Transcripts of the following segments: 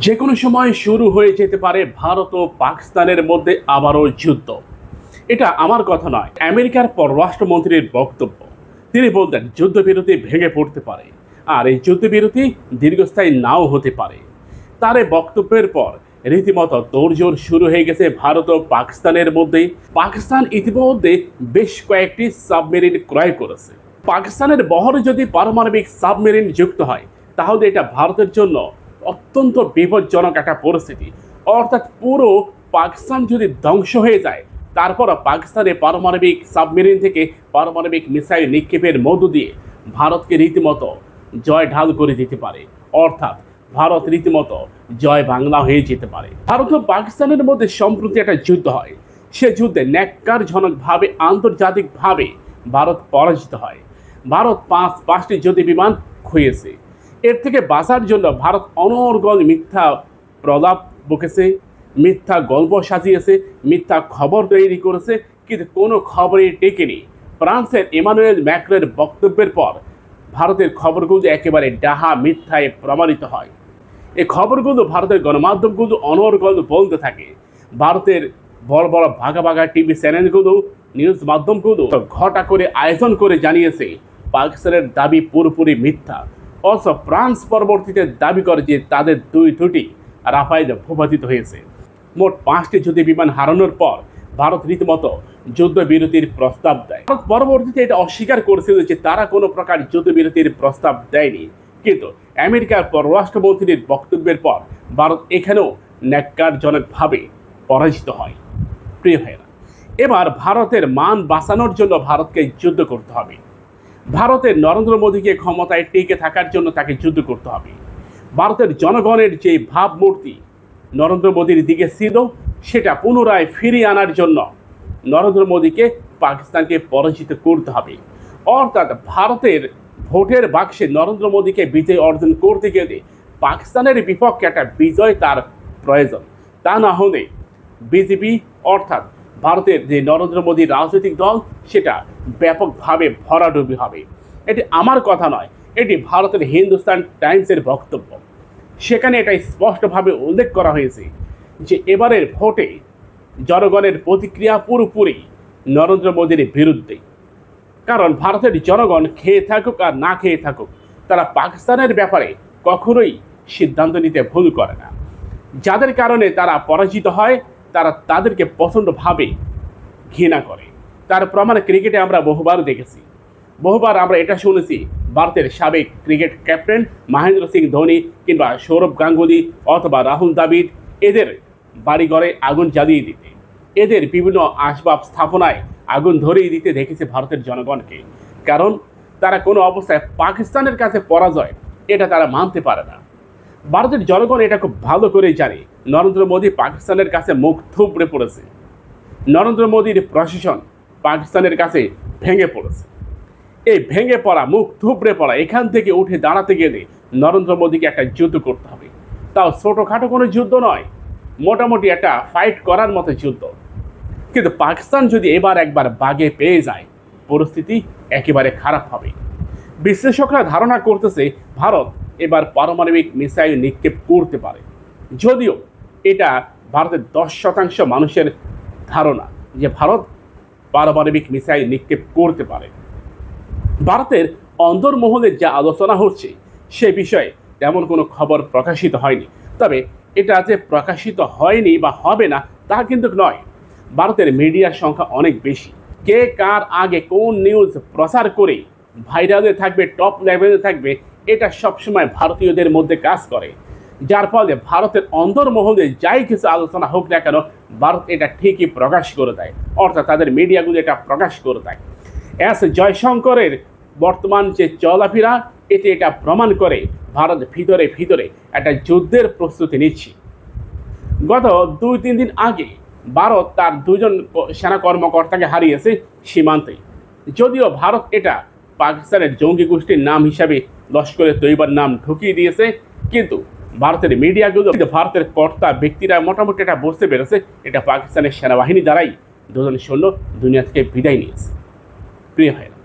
যে কোনো সময় শুরু হয়ে যেতে পারে ভারত ও পাকিস্তানের মধ্যে আবারও যুদ্ধ। এটা আমার কথা নয়, আমেরিকার পররাষ্ট্রমন্ত্রীর বক্তব্য। তিনি বলতেন যুদ্ধবিরতি ভেঙে পড়তে পারে, আর এই যুদ্ধবিরতি দীর্ঘস্থায়ী নাও হতে পারে। তার এই বক্তব্যের পর রীতিমতো তোড়জোড় শুরু হয়ে গেছে ভারত ও পাকিস্তানের মধ্যে। পাকিস্তান ইতিমধ্যে বেশ কয়েকটি সাবমেরিন ক্রয় করেছে। পাকিস্তানের বহরে যদি পারমাণবিক সাবমেরিন যুক্ত হয়, তাহলে এটা ভারতের জন্য অত্যন্ত বিপজ্জনক একটা পরিস্থিতি। অর্থাৎ পুরো পাকিস্তান যদি ধ্বংস হয়ে যায়, তারপর পাকিস্তানের পারমাণবিক সাবমেরিন থেকে পারমাণবিক মিসাইল নিক্ষেপের মধ্য দিয়ে ভারতকে রীতিমতো জয় ঢাল করে দিতে পারে। অর্থাৎ ভারত রীতিমতো জয় বাংলা হয়ে যেতে পারে। ভারত ও পাকিস্তানের মধ্যে সম্প্রতি একটা যুদ্ধ হয়। সে যুদ্ধে ন্যাক্কারজনকভাবে আন্তর্জাতিকভাবে ভারত পরাজিত হয়। ভারত পাঁচটি যুদ্ধ বিমান খুইয়েছে। এর থেকে বাঁচার জন্য ভারত অনর্গল মিথ্যা প্রলাপ বকেছে, মিথ্যা গল্প সাজিয়েছে, মিথ্যা খবর তৈরি করেছে, কিন্তু কোনো খবরই টেকেনি। ফ্রান্সের ইমানুয়েল ম্যাক্রনের বক্তব্যের পর ভারতের খবরগুলো একেবারে ডাহা মিথ্যায় প্রমাণিত হয়। এই খবরগুলো ভারতের গণমাধ্যমগুলো অনর্গল বলতে থাকে। ভারতের বড় বড় ভাগা ভাগা টিভি চ্যানেলগুলো, নিউজ মাধ্যমগুলো ঘটা করে আয়োজন করে জানিয়েছে পাকিস্তানের দাবি পুরোপুরি মিথ্যা। অথচ ফ্রান্স পরবর্তীতে দাবি করে যে তাদের দুটি রাফায়েল ভূপাতিত হয়েছে। মোট 5টি যুদ্ধ বিমান হারানোর পর ভারত রীতিমতো যুদ্ধবিরতির প্রস্তাব দেয়। ভারত পরবর্তীতে এটা অস্বীকার করেছিল যে তারা কোনো প্রকার যুদ্ধবিরতির প্রস্তাব দেয়নি। কিন্তু আমেরিকার পররাষ্ট্রমন্ত্রীর বক্তব্যের পর ভারত এখানেও ন্যাক্কারজনকভাবে পরাজিত হয়। প্রিয় ভাইয়েরা, এবার ভারতের মান বাঁচানোর জন্য ভারতকে যুদ্ধ করতে হবে। ভারতের নরেন্দ্র মোদীকে ক্ষমতায় টিকে থাকার জন্য তাকে যুদ্ধ করতে হবে। ভারতের জনগণের যে ভাবমূর্তি নরেন্দ্র মোদীর দিকে ছিল, সেটা পুনরায় ফিরিয়ে আনার জন্য নরেন্দ্র মোদীকে পাকিস্তানকে পরাজিত করতে হবে। অর্থাৎ ভারতের ভোটের বাক্সে নরেন্দ্র মোদীকে বিজয় অর্জন করতে গেলে পাকিস্তানের বিপক্ষে একটা বিজয় তার প্রয়োজন। তা না হলে বিজেপি অর্থাৎ ভারতের যে নরেন্দ্র মোদীর রাজনৈতিক দল, সেটা ব্যাপকভাবে ভরাডুবি হবে। এটি আমার কথা নয়, এটি ভারতের হিন্দুস্তান টাইমসের বক্তব্য। সেখানে এটাই স্পষ্টভাবে উল্লেখ করা হয়েছে যে এবারের ভোটে জনগণের প্রতিক্রিয়া পুরোপুরি নরেন্দ্র মোদীর বিরুদ্ধে। কারণ ভারতের জনগণ খেয়ে থাকুক আর না খেয়ে থাকুক, তারা পাকিস্তানের ব্যাপারে কখনোই সিদ্ধান্ত নিতে ভুল করে না। যাদের কারণে তারা পরাজিত হয়, তারা তাদেরকে প্রচণ্ডভাবে ঘৃণা করে। তার প্রমাণ ক্রিকেটে আমরা বহুবার দেখেছি। বহুবার আমরা এটা শুনেছি ভারতের সাবেক ক্রিকেট ক্যাপ্টেন মহেন্দ্র সিং ধোনি কিংবা সৌরভ গাঙ্গুলি অথবা রাহুল দ্রাবিড় এদের বাড়িঘরে আগুন জ্বালিয়ে দিতে, এদের বিভিন্ন আসবাব স্থাপনায় আগুন ধরিয়ে দিতে দেখেছে ভারতের জনগণকে। কারণ তারা কোনো অবস্থায় পাকিস্তানের কাছে পরাজয় এটা তারা মানতে পারে না। ভারতের জনগণ এটা খুব ভালো করে জানে নরেন্দ্র মোদী পাকিস্তানের কাছে মুখ থুবড়ে পড়েছে। নরেন্দ্র মোদীর প্রশাসন পাকিস্তানের কাছে ভেঙে পড়েছে। এই ভেঙে পড়া, মুখ থুবড়ে পড়া, এখান থেকে উঠে দাঁড়াতে গেলে নরেন্দ্র মোদীকে একটা যুদ্ধ করতে হবে। তাও ছোটোখাটো কোনো যুদ্ধ নয়, মোটামুটি একটা ফাইট করার মতো যুদ্ধ। কিন্তু পাকিস্তান যদি একবার বাগে পেয়ে যায়, পরিস্থিতি একেবারে খারাপ হবে। বিশ্লেষকরা ধারণা করতেছে ভারত এবার পারমাণবিক মিসাইল নিক্ষেপ করতে পারে। যদিও এটা ভারতের 10% মানুষের ধারণা যে ভারত পারমাণবিক মিসাইল নিক্ষেপ করতে পারে। ভারতের অন্তর্মহলে যা আলোচনা হচ্ছে সে বিষয়ে তেমন কোনো খবর প্রকাশিত হয়নি। তবে এটা যে প্রকাশিত হয়নি বা হবে না তা কিন্তু নয়। ভারতের মিডিয়ার সংখ্যা অনেক বেশি। কে কার আগে কোন নিউজ প্রচার করে ভাইরালে থাকবে, টপ লেভেলে থাকবে, এটা সবসময় ভারতীয়দের মধ্যে কাজ করে। যার ফলে ভারতের অন্তর্মহলে যাই কিছু আলোচনা হোক না কেন, ভারত এটা ঠিকই প্রকাশ করে দেয়। অর্থাৎ তাদের মিডিয়াগুলো এটা প্রকাশ করে দেয়। এস জয়শঙ্করের বর্তমান যে চলাফেরা, এতে এটা প্রমাণ করে ভারত ভিতরে ভিতরে একটা যুদ্ধের প্রস্তুতি নিচ্ছে। গত 2-3 দিন আগে ভারত তার 2জন সেনা কর্মকর্তাকে হারিয়েছে সীমান্তে। যদিও ভারত এটা পাকিস্তানের জঙ্গি গোষ্ঠীর নাম হিসাবে লস্করে তৈবার নাম ঢুকিয়ে দিয়েছে, কিন্তু ভারতের মিডিয়াগুলো, ভারতের কর্তা ব্যক্তিরা মোটামুটি এটা বুঝতে পেরেছে এটা পাকিস্তানের সেনাবাহিনী দ্বারাই 2জন সৈন্য দুনিয়া থেকে বিদায় নিয়েছে। প্রিয় ভাইরা,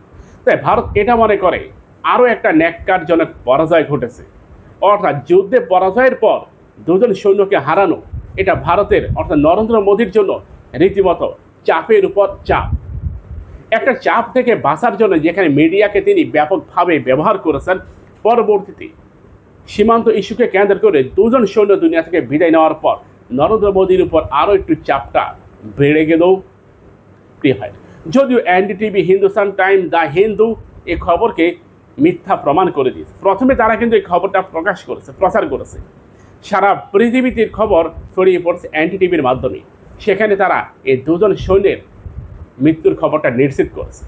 তাই ভারত এটা মনে করে আরও একটা ন্যাক্কারজনক পরাজয় ঘটেছে। অর্থাৎ যুদ্ধে পরাজয়ের পর দুজন সৈন্যকে হারানো এটা ভারতের অর্থাৎ নরেন্দ্র মোদীর জন্য রীতিমতো চাপের উপর চাপ। একটা চাপ থেকে বাঁচার জন্য যেখানে মিডিয়াকে তিনি ব্যাপকভাবে ব্যবহার করেছেন, পরবর্তীতে সীমান্ত ইস্যুকে কেন্দ্র করে দুজন সৈন্য দুনিয়া থেকে বিদায় নেওয়ার পর নরেন্দ্র মোদীর উপর আরও একটু চাপটা বেড়ে গেলেও প্রিয় হয়। যদিও NDTV, Hindustan time, the Hindu এই খবরকে মিথ্যা প্রমাণ করে দিয়েছে। প্রথমে তারা কিন্তু এই খবরটা প্রচার করেছে, সারা পৃথিবীতে খবর ছড়িয়ে পড়ছে এনডিটিভির মাধ্যমে। সেখানে তারা এই দুজন সৈন্যের মৃত্যুর খবরটা নিশ্চিত করেছে।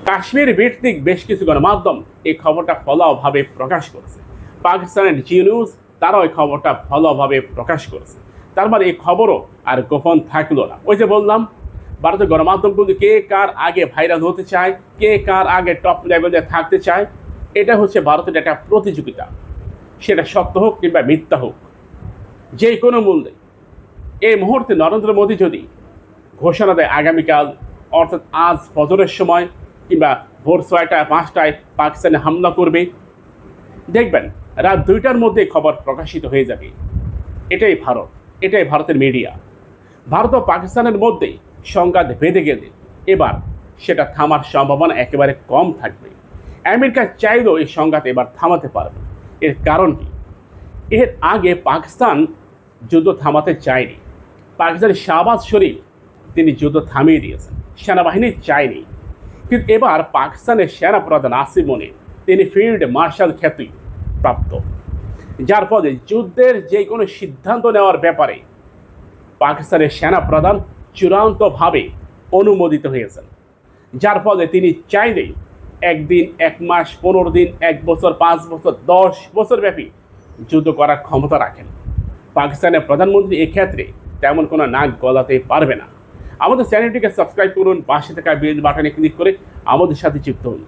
কাশ্মীর ভিত্তিক বেশ কিছু গণমাধ্যম এই খবরটা ফলাওভাবে প্রকাশ করেছে। পাকিস্তানের জি নিউজ তারাও এই খবরটা ফলাওভাবে প্রকাশ করেছে। তার মানে এই খবরও আর গোপন থাকলো না। ওই যে বললাম, ভারতের গণমাধ্যমগুলো কে কার আগে ভাইরাল হতে চায়, কে কার আগে টপ লেভেলে থাকতে চায়, এটা হচ্ছে ভারতের একটা প্রতিযোগিতা। সেটা সত্য হোক কিংবা মিথ্যা হোক, যে কোনো মূল্যে এই মুহূর্তে নরেন্দ্র মোদী যদি ঘোষণা দেয় আগামীকাল অর্থাৎ আজ ফজরের সময় কিংবা ভোর 6টায় 5টায় পাকিস্তানে হামলা করবে, দেখবেন রাত 2টার মধ্যে খবর প্রকাশিত হয়ে যাবে। এটাই ভারত, এটাই ভারতের মিডিয়া। ভারত ও পাকিস্তানের মধ্যে সংঘাত বেঁধে গেলে এবার সেটা থামার সম্ভাবনা একেবারে কম থাকবে। আমেরিকা চাইলেও এই সংঘাত এবার থামাতে পারবে। এর কারণ কি? এর আগে পাকিস্তান যুদ্ধ থামাতে চায়নি। পাকিস্তানের শাহবাজ শরীফ তিনি যুদ্ধ থামিয়ে দিয়েছেন, সেনাবাহিনী চায়নি। কিন্তু এবার পাকিস্তানের সেনাপ্রধান আসিফ মনির তিনি ফিল্ড মার্শাল খ্যাতি প্রাপ্ত, যার ফলে যুদ্ধের যে কোনো সিদ্ধান্ত নেওয়ার ব্যাপারে পাকিস্তানের সেনাপ্রধান চূড়ান্তভাবে অনুমোদিত হয়েছেন। যার ফলে তিনি চাইলেই একদিন, 1 মাস, 15 দিন, 1 বছর, 5 বছর, 10 বছর ব্যাপী যুদ্ধ করার ক্ষমতা রাখেন। পাকিস্তানের প্রধানমন্ত্রী এক্ষেত্রে তেমন কোনো নাক গলাতে পারবে না। আমাদের চ্যানেলটিকে সাবস্ক্রাইব করুন, পাশে থাকা বেল বাটনে ক্লিক করে আমাদের সাথে যুক্ত হন।